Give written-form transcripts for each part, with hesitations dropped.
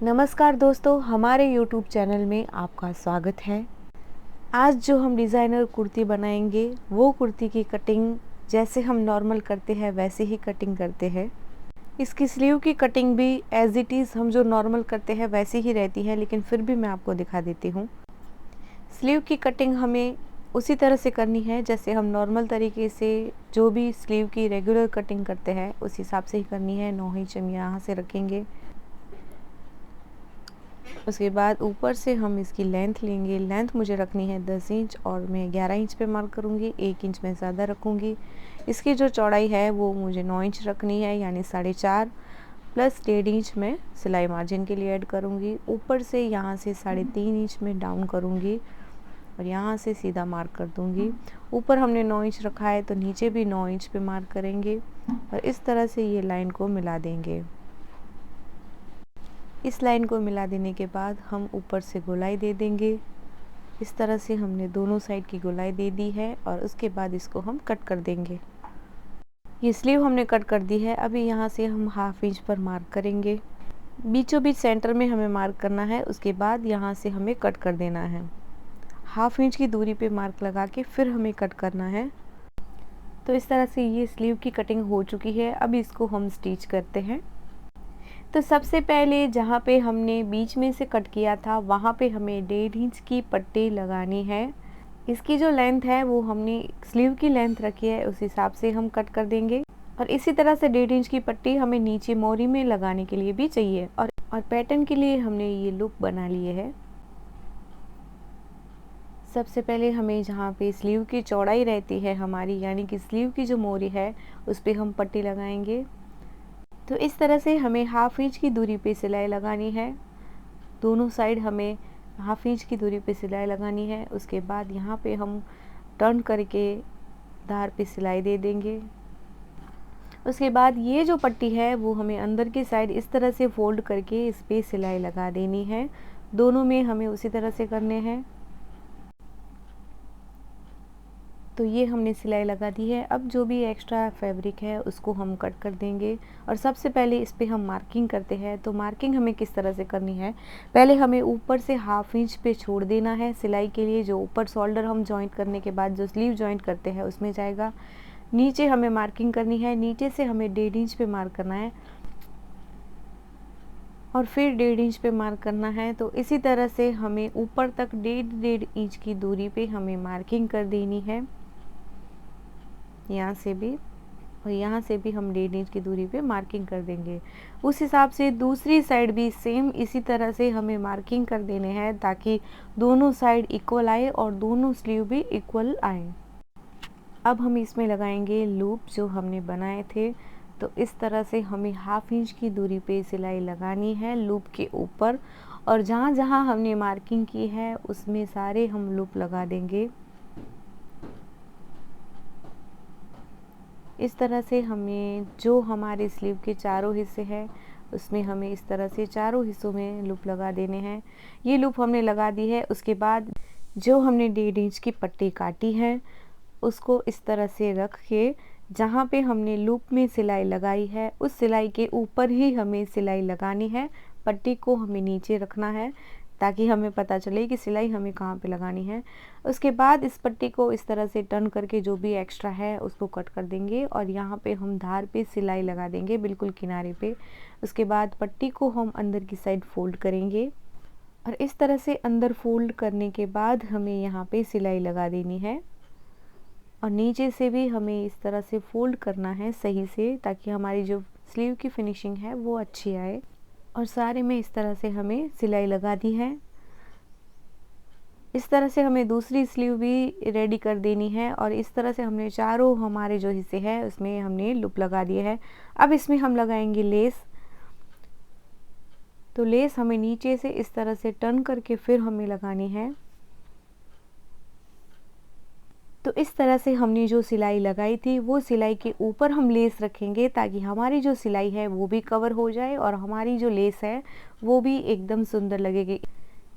नमस्कार दोस्तों, हमारे YouTube चैनल में आपका स्वागत है। आज जो हम डिज़ाइनर कुर्ती बनाएंगे वो कुर्ती की कटिंग जैसे हम नॉर्मल करते हैं वैसे ही कटिंग करते हैं। इसकी स्लीव की कटिंग भी एज इट इज़ हम जो नॉर्मल करते हैं वैसी ही रहती है, लेकिन फिर भी मैं आपको दिखा देती हूँ। स्लीव की कटिंग हमें उसी तरह से करनी है जैसे हम नॉर्मल तरीके से जो भी स्लीव की रेगुलर कटिंग करते हैं उस हिसाब से ही करनी है। 9 इंच हम यहाँ से रखेंगे। उसके बाद ऊपर से हम इसकी लेंथ लेंगे। लेंथ मुझे रखनी है 10 इंच और मैं 11 इंच पे मार्क करूँगी। 1 इंच मैं ज़्यादा रखूँगी। इसकी जो चौड़ाई है वो मुझे 9 इंच रखनी है, यानी 4.5 प्लस 1.5 इंच मैं सिलाई मार्जिन के लिए ऐड करूँगी। ऊपर से यहाँ से 3.5 इंच में डाउन करूँगी और यहाँ से सीधा मार्क कर दूँगी। ऊपर हमने 9 इंच रखा है तो नीचे भी 9 इंच पे मार्क करेंगे और इस तरह से ये लाइन को मिला देंगे। इस लाइन को मिला देने के बाद हम ऊपर से गोलाई दे देंगे। इस तरह से हमने दोनों साइड की गोलाई दे दी है और उसके बाद इसको हम कट कर देंगे। ये स्लीव हमने कट कर दी है। अभी यहाँ से हम 1/2 इंच पर मार्क करेंगे। बीचों बीच सेंटर में हमें मार्क करना है। उसके बाद यहाँ से हमें कट कर देना है। 1/2 इंच की दूरी पे मार्क लगा के फिर हमें कट करना है। तो इस तरह से ये स्लीव की कटिंग हो चुकी है। अब इसको हम स्टिच करते हैं। तो सबसे पहले जहाँ पे हमने बीच में से कट किया था वहाँ पे हमें 1.5 इंच की पट्टी लगानी है। इसकी जो लेंथ है वो हमने स्लीव की लेंथ रखी है, उस हिसाब से हम कट कर देंगे। और इसी तरह से 1.5 इंच की पट्टी हमें नीचे मोरी में लगाने के लिए भी चाहिए। और पैटर्न के लिए हमने ये लूप बना लिए है। सबसे पहले हमें जहाँ पे स्लीव की चौड़ाई रहती है हमारी, यानी कि स्लीव की जो मोरी है उस पर हम पट्टी लगाएंगे। तो इस तरह से हमें 1/2 इंच की दूरी पे सिलाई लगानी है। दोनों साइड हमें 1/2 इंच की दूरी पे सिलाई लगानी है। उसके बाद यहाँ पे हम टर्न करके धार पे सिलाई दे देंगे। उसके बाद ये जो पट्टी है वो हमें अंदर की साइड इस तरह से फोल्ड करके इस पे सिलाई लगा देनी है। दोनों में हमें उसी तरह से करने हैं। तो ये हमने सिलाई लगा दी है। अब जो भी एक्स्ट्रा फैब्रिक है उसको हम कट कर देंगे और सबसे पहले इस पे हम मार्किंग करते हैं। तो मार्किंग हमें किस तरह से करनी है, पहले हमें ऊपर से 1/2 इंच पे छोड़ देना है सिलाई के लिए। जो ऊपर शोल्डर हम जॉइंट करने के बाद जो स्लीव जॉइंट करते हैं उसमें जाएगा। नीचे हमें मार्किंग करनी है। नीचे से हमें 1.5 इंच पे मार्क करना है और फिर 1.5 इंच पे मार्क करना है। तो इसी तरह से हमें ऊपर तक 1.5 इंच की दूरी पे हमें मार्किंग कर देनी है। यहाँ से भी और यहाँ से भी हम 1.5 इंच की दूरी पे मार्किंग कर देंगे। उस हिसाब से दूसरी साइड भी सेम इसी तरह से हमें मार्किंग कर देने हैं ताकि दोनों साइड इक्वल आए और दोनों स्लीव भी इक्वल आए। अब हम इसमें लगाएंगे लूप जो हमने बनाए थे। तो इस तरह से हमें 1/2 इंच की दूरी पे सिलाई लगानी है लूप के ऊपर, और जहाँ जहाँ हमने मार्किंग की है उसमें सारे हम लूप लगा देंगे। इस तरह से हमें जो हमारे स्लीव के चारों हिस्से हैं उसमें हमें इस तरह से चारों हिस्सों में लूप लगा देने हैं। ये लूप हमने लगा दी है। उसके बाद जो हमने 1.5 इंच की पट्टी काटी है उसको इस तरह से रख के जहाँ पे हमने लूप में सिलाई लगाई है उस सिलाई के ऊपर ही हमें सिलाई लगानी है। पट्टी को हमें नीचे रखना है ताकि हमें पता चले कि सिलाई हमें कहाँ पे लगानी है। उसके बाद इस पट्टी को इस तरह से टर्न करके जो भी एक्स्ट्रा है उसको कट कर देंगे और यहाँ पे हम धार पे सिलाई लगा देंगे बिल्कुल किनारे पे। उसके बाद पट्टी को हम अंदर की साइड फोल्ड करेंगे और इस तरह से अंदर फोल्ड करने के बाद हमें यहाँ पे सिलाई लगा देनी है और नीचे से भी हमें इस तरह से फोल्ड करना है सही से ताकि हमारी जो स्लीव की फिनिशिंग है वो अच्छी आए। और सारे में इस तरह से हमें सिलाई लगा दी है। इस तरह से हमें दूसरी स्लीव भी रेडी कर देनी है और इस तरह से हमने चारों हमारे जो हिस्से हैं उसमें हमने लूप लगा दिए है। अब इसमें हम लगाएंगे लेस। तो लेस हमें नीचे से इस तरह से टर्न करके फिर हमें लगानी है। तो इस तरह से हमने जो सिलाई लगाई थी वो सिलाई के ऊपर हम लेस रखेंगे ताकि हमारी जो सिलाई है वो भी कवर हो जाए और हमारी जो लेस है वो भी एकदम सुंदर लगेगी।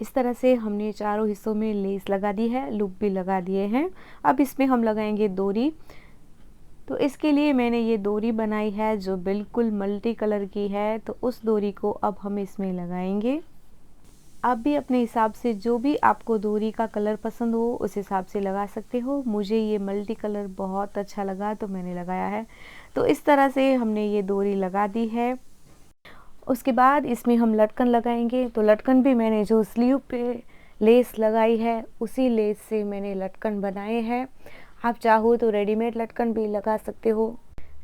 इस तरह से हमने चारों हिस्सों में लेस लगा दी है, लूप भी लगा दिए हैं। अब इसमें हम लगाएंगे डोरी। तो इसके लिए मैंने ये डोरी बनाई है जो बिल्कुल मल्टी कलर की है, तो उस डोरी को अब हम इसमें लगाएंगे। आप भी अपने हिसाब से जो भी आपको डोरी का कलर पसंद हो उस हिसाब से लगा सकते हो। मुझे ये मल्टी कलर बहुत अच्छा लगा तो मैंने लगाया है। तो इस तरह से हमने ये डोरी लगा दी है। उसके बाद इसमें हम लटकन लगाएंगे। तो लटकन भी मैंने जो स्लीव पे लेस लगाई है उसी लेस से मैंने लटकन बनाए हैं। आप चाहो तो रेडीमेड लटकन भी लगा सकते हो,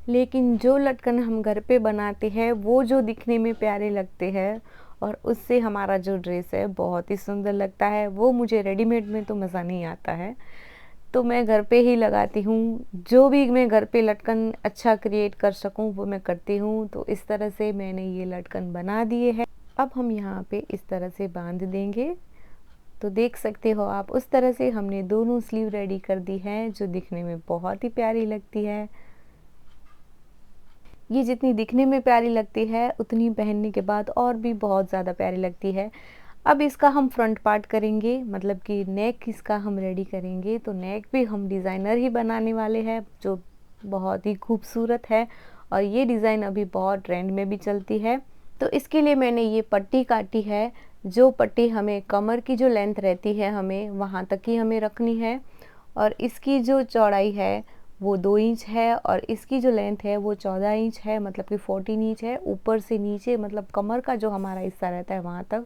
लेकिन जो लटकन हम घर पे बनाते हैं वो जो दिखने में प्यारे लगते हैं और उससे हमारा जो ड्रेस है बहुत ही सुंदर लगता है, वो मुझे रेडीमेड में तो मज़ा नहीं आता है। तो मैं घर पे ही लगाती हूँ। जो भी मैं घर पे लटकन अच्छा क्रिएट कर सकूँ वो मैं करती हूँ। तो इस तरह से मैंने ये लटकन बना दिए हैं। अब हम यहाँ पे इस तरह से बांध देंगे। तो देख सकते हो आप, उस तरह से हमने दोनों स्लीव रेडी कर दी है जो दिखने में बहुत ही प्यारी लगती है। ये जितनी दिखने में प्यारी लगती है उतनी पहनने के बाद और भी बहुत ज़्यादा प्यारी लगती है। अब इसका हम फ्रंट पार्ट करेंगे, मतलब कि नेक इसका हम रेडी करेंगे। तो नेक भी हम डिज़ाइनर ही बनाने वाले हैं जो बहुत ही खूबसूरत है और ये डिज़ाइन अभी बहुत ट्रेंड में भी चलती है। तो इसके लिए मैंने ये पट्टी काटी है। जो पट्टी हमें कमर की जो लेंथ रहती है हमें वहाँ तक ही हमें रखनी है और इसकी जो चौड़ाई है वो 2 इंच है और इसकी जो लेंथ है वो 14 इंच है, मतलब कि 14 इंच है ऊपर से नीचे, मतलब कमर का जो हमारा हिस्सा रहता है वहाँ तक।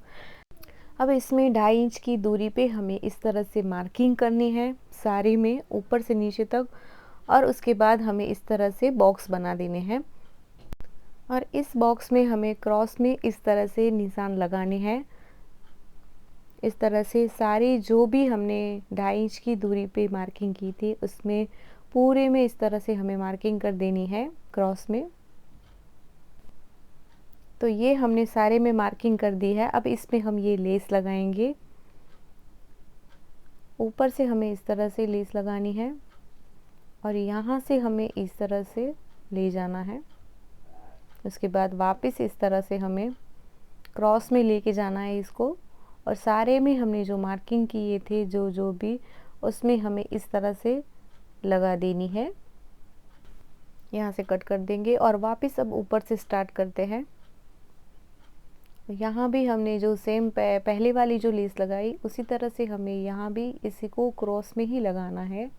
अब इसमें 2.5 इंच की दूरी पे हमें इस तरह से मार्किंग करनी है साड़ी में ऊपर से नीचे तक और उसके बाद हमें इस तरह से बॉक्स बना देने हैं और इस बॉक्स में हमें क्रॉस में इस तरह से निशान लगाने हैं। इस तरह से सारी जो भी हमने 2.5 इंच की दूरी पे मार्किंग की थी उसमें पूरे में इस तरह से हमें मार्किंग कर देनी है क्रॉस में। तो ये हमने सारे में मार्किंग कर दी है। अब इसमें हम ये लेस लगाएंगे। ऊपर से हमें इस तरह से लेस लगानी है और यहाँ से हमें इस तरह से ले जाना है। उसके बाद वापस इस तरह से हमें क्रॉस में लेके जाना है इसको और सारे में हमने जो मार्किंग किए थे जो जो भी उसमें हमें इस तरह से लगा देनी है। यहाँ से कट कर देंगे और वापस अब ऊपर से स्टार्ट करते हैं। यहाँ भी हमने जो सेम पहले वाली जो लेस लगाई उसी तरह से हमें यहाँ भी इसी को क्रॉस में ही लगाना है।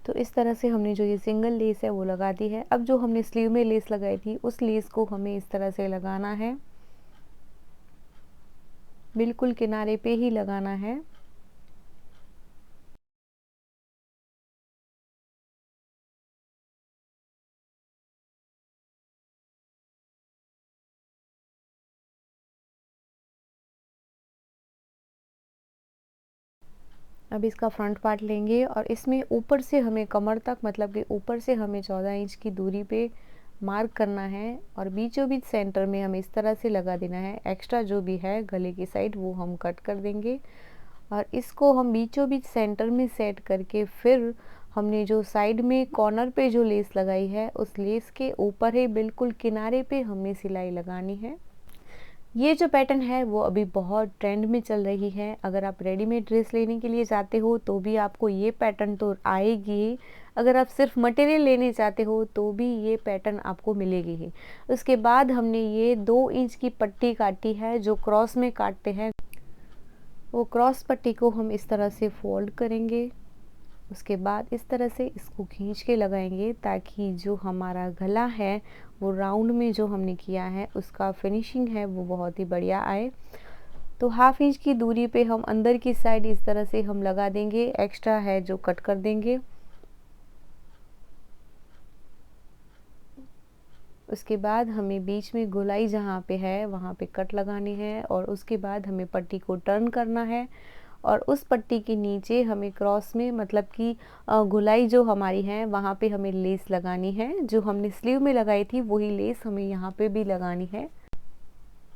तो इस तरह से हमने जो ये सिंगल लेस है वो लगा दी है। अब जो हमने स्लीव में लेस लगाई थी उस लेस को हमें इस तरह से लगाना है, बिल्कुल किनारे पे ही लगाना है। अब इसका फ्रंट पार्ट लेंगे और इसमें ऊपर से हमें कमर तक, मतलब कि ऊपर से हमें 14 इंच की दूरी पे मार्क करना है और बीचों बीच सेंटर में हमें इस तरह से लगा देना है। एक्स्ट्रा जो भी है गले की साइड वो हम कट कर देंगे और इसको हम बीचों बीच सेंटर में सेट करके फिर हमने जो साइड में कॉर्नर पे जो लेस लगाई है उस लेस के ऊपर ही बिल्कुल किनारे पे हमने सिलाई लगानी है। ये जो पैटर्न है वो अभी बहुत ट्रेंड में चल रही है। अगर आप रेडीमेड ड्रेस लेने के लिए जाते हो तो भी आपको ये पैटर्न तो आएगी। अगर आप सिर्फ मटेरियल लेने चाहते हो तो भी ये पैटर्न आपको मिलेगी ही। उसके बाद हमने ये 2 इंच की पट्टी काटी है जो क्रॉस में काटते हैं। वो क्रॉस पट्टी को हम इस तरह से फोल्ड करेंगे। उसके बाद इस तरह से इसको खींच के लगाएंगे ताकि जो हमारा गला है वो राउंड में जो हमने किया है उसका फिनिशिंग है वो बहुत ही बढ़िया आए। तो 1/2 इंच की दूरी पे हम अंदर की साइड इस तरह से हम लगा देंगे, एक्स्ट्रा है जो कट कर देंगे। उसके बाद हमें बीच में गोलाई जहाँ पे है वहाँ पे कट लगानी है और उसके बाद हमें पट्टी को टर्न करना है और उस पट्टी के नीचे हमें क्रॉस में, मतलब कि गोलाई जो हमारी है वहाँ पे हमें लेस लगानी है। जो हमने स्लीव में लगाई थी वही लेस हमें यहाँ पे भी लगानी है।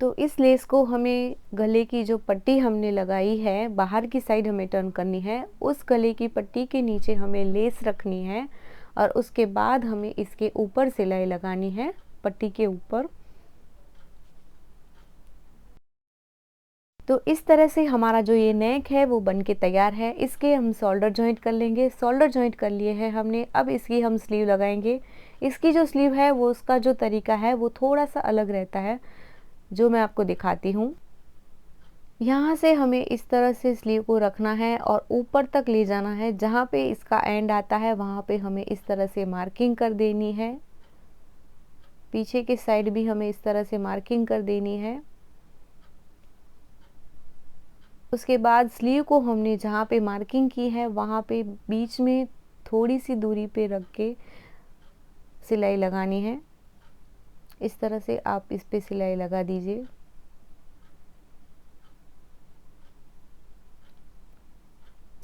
तो इस लेस को हमें गले की जो पट्टी हमने लगाई है बाहर की साइड हमें टर्न करनी है, उस गले की पट्टी के नीचे हमें लेस रखनी है और उसके बाद हमें इसके ऊपर सिलाई लगानी है पट्टी के ऊपर। तो इस तरह से हमारा जो ये नेक है वो बन के तैयार है। इसके हम शोल्डर जॉइंट कर लेंगे। शोल्डर जॉइंट कर लिए हैं हमने। अब इसकी हम स्लीव लगाएंगे। इसकी जो स्लीव है वो उसका जो तरीका है वो थोड़ा सा अलग रहता है, जो मैं आपको दिखाती हूँ। यहाँ से हमें इस तरह से स्लीव को रखना है और ऊपर तक ले जाना है। जहाँ पे इसका एंड आता है वहाँ पे हमें इस तरह से मार्किंग कर देनी है। पीछे के साइड भी हमें इस तरह से मार्किंग कर देनी है। उसके बाद स्लीव को हमने जहाँ पे मार्किंग की है वहाँ पे बीच में थोड़ी सी दूरी पे रख के सिलाई लगानी है। इस तरह से आप इस पे सिलाई लगा दीजिए।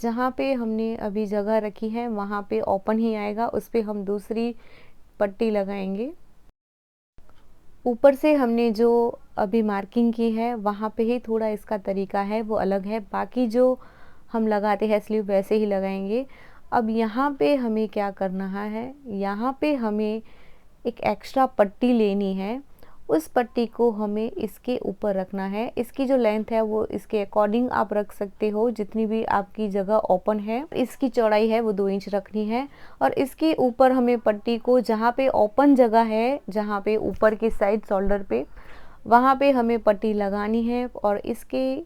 जहाँ पे हमने अभी जगह रखी है वहाँ पे ओपन ही आएगा, उस पे हम दूसरी पट्टी लगाएंगे। ऊपर से हमने जो अभी मार्किंग की है वहाँ पे ही थोड़ा इसका तरीका है वो अलग है, बाकी जो हम लगाते हैं स्लीव वैसे ही लगाएंगे। अब यहाँ पे हमें क्या करना है, यहाँ पे हमें एक एक्स्ट्रा पट्टी लेनी है। उस पट्टी को हमें इसके ऊपर रखना है। इसकी जो लेंथ है वो इसके अकॉर्डिंग आप रख सकते हो, जितनी भी आपकी जगह ओपन है। इसकी चौड़ाई है वो 2 इंच रखनी है और इसके ऊपर हमें पट्टी को जहाँ पे ओपन जगह है, जहाँ पे ऊपर की साइड शोल्डर पे, वहाँ पे हमें पट्टी लगानी है और इसके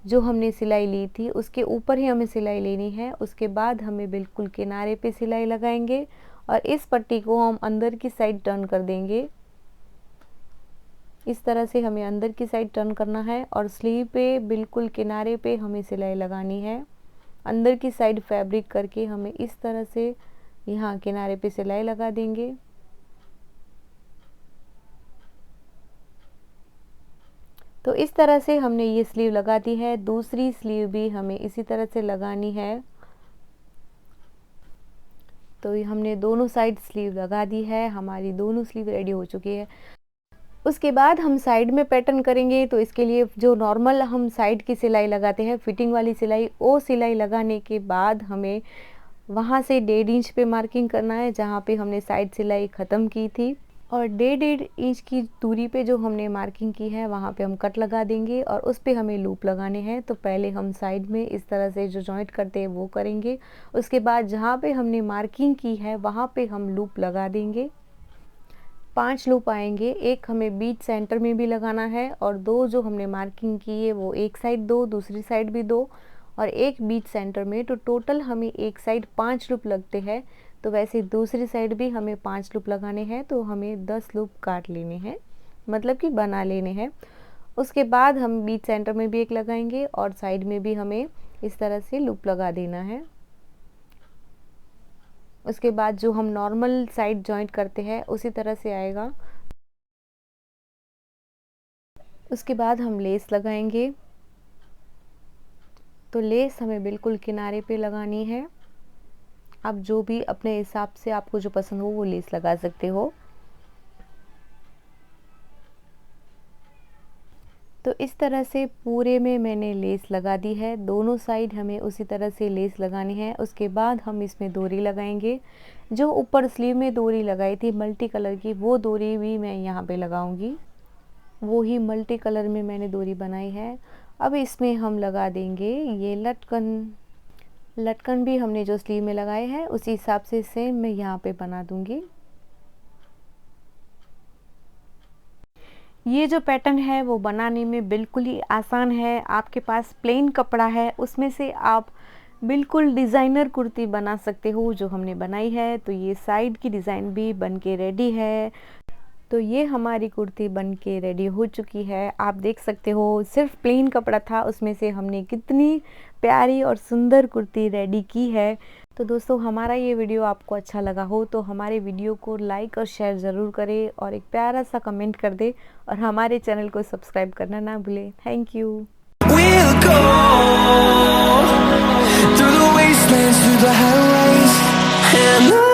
जो हमने सिलाई ली थी उसके ऊपर ही हमें सिलाई लेनी है। उसके बाद हमें बिल्कुल किनारे पे सिलाई लगाएंगे और इस पट्टी को हम अंदर की साइड टर्न कर देंगे। इस तरह से हमें अंदर की साइड टर्न करना है और स्लीव पे बिल्कुल किनारे पे हमें सिलाई लगानी है। अंदर की साइड फैब्रिक करके हमें इस तरह से यहाँ किनारे पे सिलाई लगा देंगे। तो इस तरह से हमने ये स्लीव लगा दी है। दूसरी स्लीव भी हमें इसी तरह से लगानी है। तो ये हमने दोनों साइड स्लीव लगा दी है। हमारी दोनों स्लीव रेडी हो चुकी है। उसके बाद हम साइड में पैटर्न करेंगे। तो इसके लिए जो नॉर्मल हम साइड की सिलाई लगाते हैं, फिटिंग वाली सिलाई, वो सिलाई लगाने के बाद हमें वहाँ से 1.5 इंच पे मार्किंग करना है जहाँ पे हमने साइड सिलाई ख़त्म की थी, और 1.5 इंच की दूरी पे जो हमने मार्किंग की है वहाँ पे हम कट लगा देंगे और उस पे हमें लूप लगाने हैं। तो पहले हम साइड में इस तरह से जो जॉइंट करते हैं वो करेंगे। उसके बाद जहाँ पे हमने मार्किंग की है वहाँ पे हम लूप लगा देंगे। 5 लूप आएंगे। एक हमें बीच सेंटर में भी लगाना है और 2 जो हमने मार्किंग की है वो एक साइड 2, दूसरी साइड भी 2 और एक बीच सेंटर में। तो टोटल हमें एक साइड 5 लूप लगते हैं। तो वैसे दूसरी साइड भी हमें 5 लूप लगाने हैं। तो हमें 10 लूप काट लेने हैं, मतलब कि बना लेने हैं। उसके बाद हम बीच सेंटर में भी एक लगाएंगे और साइड में भी हमें इस तरह से लूप लगा देना है। उसके बाद जो हम नॉर्मल साइड जॉइंट करते हैं उसी तरह से आएगा। उसके बाद हम लेस लगाएंगे। तो लेस हमें बिल्कुल किनारे पे लगानी है। आप जो भी अपने हिसाब से आपको जो पसंद हो वो लेस लगा सकते हो। तो इस तरह से पूरे में मैंने लेस लगा दी है। दोनों साइड हमें उसी तरह से लेस लगानी है। उसके बाद हम इसमें डोरी लगाएंगे। जो ऊपर स्लीव में डोरी लगाई थी मल्टी कलर की, वो डोरी भी मैं यहाँ पे लगाऊंगी। वो ही मल्टी कलर में मैंने डोरी बनाई है। अब इसमें हम लगा देंगे ये लटकन। लटकन भी हमने जो स्लीव में लगाए हैं उसी हिसाब से सेम मैं यहाँ पे बना दूंगी। ये जो पैटर्न है वो बनाने में बिल्कुल ही आसान है। आपके पास प्लेन कपड़ा है, उसमें से आप बिल्कुल डिज़ाइनर कुर्ती बना सकते हो जो हमने बनाई है। तो ये साइड की डिज़ाइन भी बन के रेडी है। तो ये हमारी कुर्ती बन के रेडी हो चुकी है। आप देख सकते हो सिर्फ प्लेन कपड़ा था, उसमें से हमने कितनी प्यारी और सुंदर कुर्ती रेडी की है। तो दोस्तों, हमारा ये वीडियो आपको अच्छा लगा हो तो हमारे वीडियो को लाइक और शेयर ज़रूर करें और एक प्यारा सा कमेंट कर दे और हमारे चैनल को सब्सक्राइब करना ना भूलें। Thank you. We'll go through the wastelands, through the highways, and